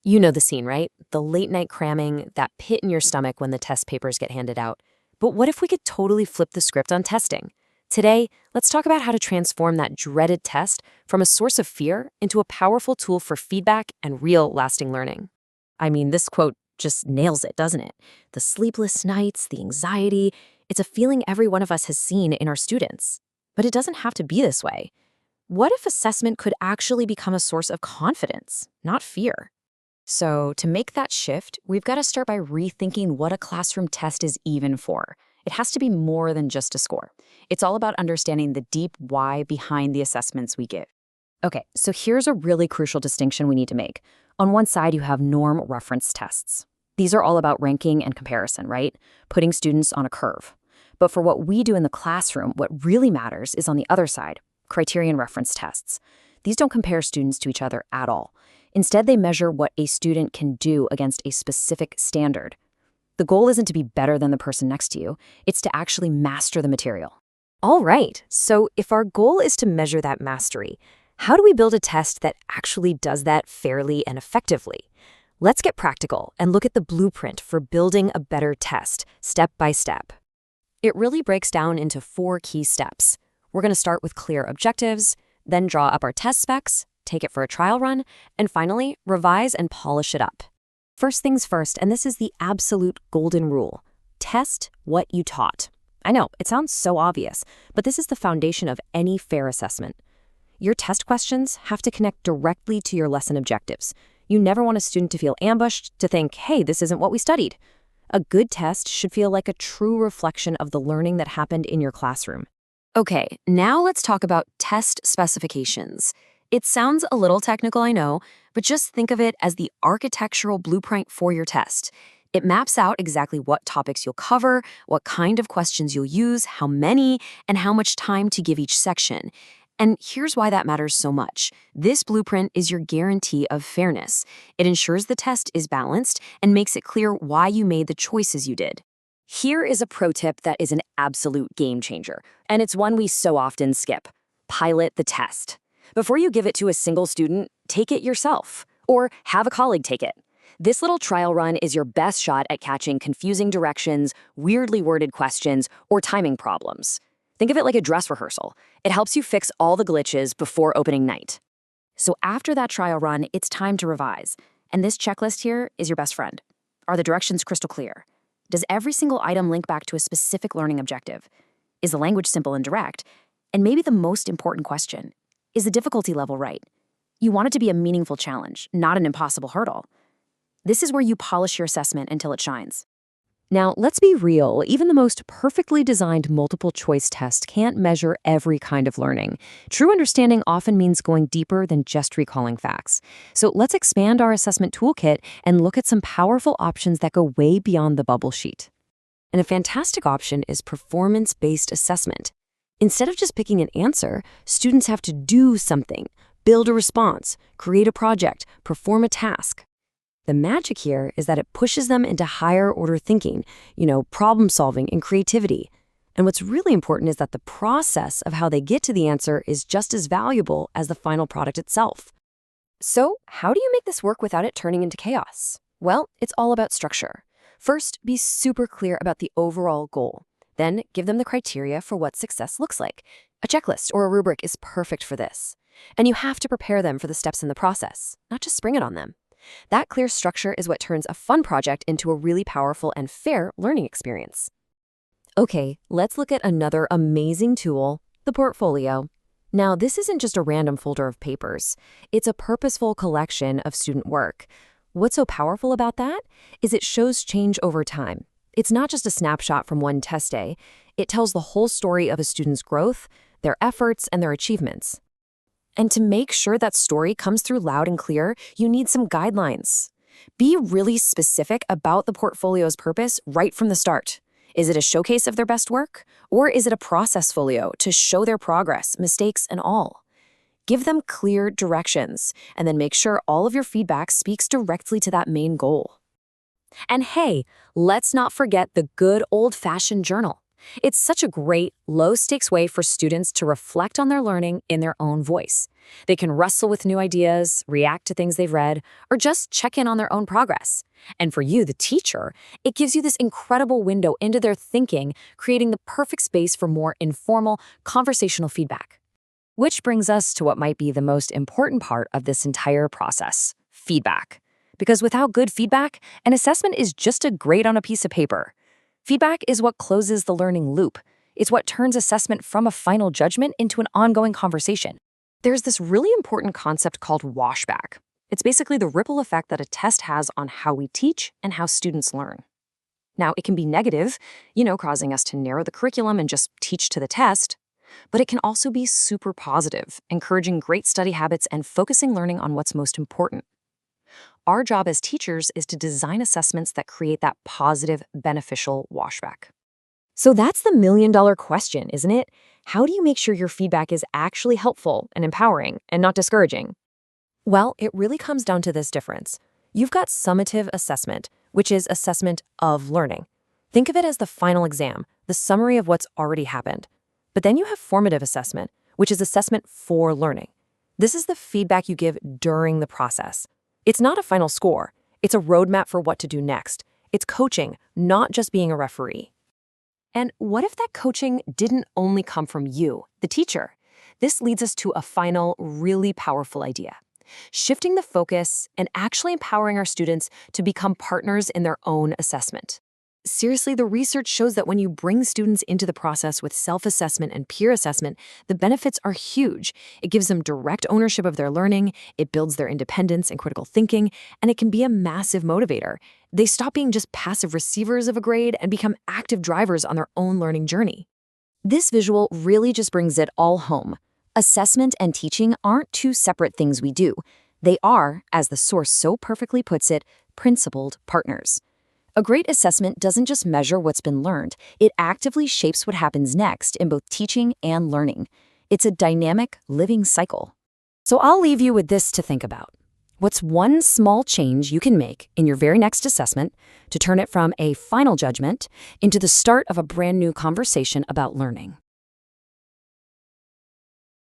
You know the scene, right? The late night cramming, that pit in your stomach when the test papers get handed out. But what if we could totally flip the script on testing? Today, let's talk about how to transform that dreaded test from a source of fear into a powerful tool for feedback and real lasting learning. I mean, this quote just nails it, doesn't it? The sleepless nights, the anxiety, it's a feeling every one of us has seen in our students. But it doesn't have to be this way. What if assessment could actually become a source of confidence, not fear? So, to make that shift, we've got to start by rethinking what a classroom test is even for. It has to be more than just a score. It's all about understanding the deep why behind the assessments we give. Okay, so here's a really crucial distinction we need to make. On one side, you have norm reference tests. These are all about ranking and comparison, right? Putting students on a curve. But for what we do in the classroom, what really matters is on the other side, criterion reference tests. These don't compare students to each other at all. Instead, they measure what a student can do against a specific standard. The goal isn't to be better than the person next to you, it's to actually master the material. All right, so if our goal is to measure that mastery, how do we build a test that actually does that fairly and effectively? Let's get practical and look at the blueprint for building a better test, step by step. It really breaks down into 4 key steps. We're going to start with clear objectives, then draw up our test specs, take it for a trial run, and finally, revise and polish it up. First things first, and this is the absolute golden rule. Test what you taught. I know, it sounds so obvious, but this is the foundation of any fair assessment. Your test questions have to connect directly to your lesson objectives. You never want a student to feel ambushed, to think, hey, this isn't what we studied. A good test should feel like a true reflection of the learning that happened in your classroom. Okay, now let's talk about test specifications. It sounds a little technical, I know, but just think of it as the architectural blueprint for your test. It maps out exactly what topics you'll cover, what kind of questions you'll use, how many, and how much time to give each section. And here's why that matters so much. This blueprint is your guarantee of fairness. It ensures the test is balanced and makes it clear why you made the choices you did. Here is a pro tip that is an absolute game changer, and it's one we so often skip. Pilot the test. Before you give it to a single student, take it yourself, or have a colleague take it. This little trial run is your best shot at catching confusing directions, weirdly worded questions, or timing problems. Think of it like a dress rehearsal. It helps you fix all the glitches before opening night. So after that trial run, it's time to revise. And this checklist here is your best friend. Are the directions crystal clear? Does every single item link back to a specific learning objective? Is the language simple and direct? And maybe the most important question, is the difficulty level right? You want it to be a meaningful challenge, not an impossible hurdle. This is where you polish your assessment until it shines. Now, let's be real, even the most perfectly designed multiple choice test can't measure every kind of learning. True understanding often means going deeper than just recalling facts. So let's expand our assessment toolkit and look at some powerful options that go way beyond the bubble sheet. And a fantastic option is performance-based assessment. Instead of just picking an answer, students have to do something, build a response, create a project, perform a task. The magic here is that it pushes them into higher order thinking, problem solving and creativity. And what's really important is that the process of how they get to the answer is just as valuable as the final product itself. So, how do you make this work without it turning into chaos? Well, it's all about structure. First, be super clear about the overall goal. Then, give them the criteria for what success looks like. A checklist or a rubric is perfect for this. And you have to prepare them for the steps in the process, not just spring it on them. That clear structure is what turns a fun project into a really powerful and fair learning experience. Okay, let's look at another amazing tool, the portfolio. Now, this isn't just a random folder of papers. It's a purposeful collection of student work. What's so powerful about that is it shows change over time. It's not just a snapshot from one test day. It tells the whole story of a student's growth, their efforts, and their achievements. And to make sure that story comes through loud and clear, you need some guidelines. Be really specific about the portfolio's purpose right from the start. Is it a showcase of their best work? Or is it a process folio to show their progress, mistakes, and all? Give them clear directions, and then make sure all of your feedback speaks directly to that main goal. And hey, let's not forget the good old-fashioned journal. It's such a great, low-stakes way for students to reflect on their learning in their own voice. They can wrestle with new ideas, react to things they've read, or just check in on their own progress. And for you, the teacher, it gives you this incredible window into their thinking, creating the perfect space for more informal, conversational feedback. Which brings us to what might be the most important part of this entire process: feedback. Because without good feedback, an assessment is just a grade on a piece of paper. Feedback is what closes the learning loop. It's what turns assessment from a final judgment into an ongoing conversation. There's this really important concept called washback. It's basically the ripple effect that a test has on how we teach and how students learn. Now, it can be negative, causing us to narrow the curriculum and just teach to the test, but it can also be super positive, encouraging great study habits and focusing learning on what's most important. Our job as teachers is to design assessments that create that positive, beneficial washback. So that's the million-dollar question, isn't it? How do you make sure your feedback is actually helpful and empowering and not discouraging? Well, it really comes down to this difference. You've got summative assessment, which is assessment of learning. Think of it as the final exam, the summary of what's already happened. But then you have formative assessment, which is assessment for learning. This is the feedback you give during the process. It's not a final score. It's a roadmap for what to do next. It's coaching, not just being a referee. And what if that coaching didn't only come from you, the teacher? This leads us to a final, really powerful idea: shifting the focus and actually empowering our students to become partners in their own assessment. Seriously, the research shows that when you bring students into the process with self-assessment and peer assessment, the benefits are huge. It gives them direct ownership of their learning, it builds their independence and critical thinking, and it can be a massive motivator. They stop being just passive receivers of a grade and become active drivers on their own learning journey. This visual really just brings it all home. Assessment and teaching aren't two separate things we do. They are, as the source so perfectly puts it, principled partners. A great assessment doesn't just measure what's been learned, it actively shapes what happens next in both teaching and learning. It's a dynamic, living cycle. So I'll leave you with this to think about. What's one small change you can make in your very next assessment to turn it from a final judgment into the start of a brand new conversation about learning?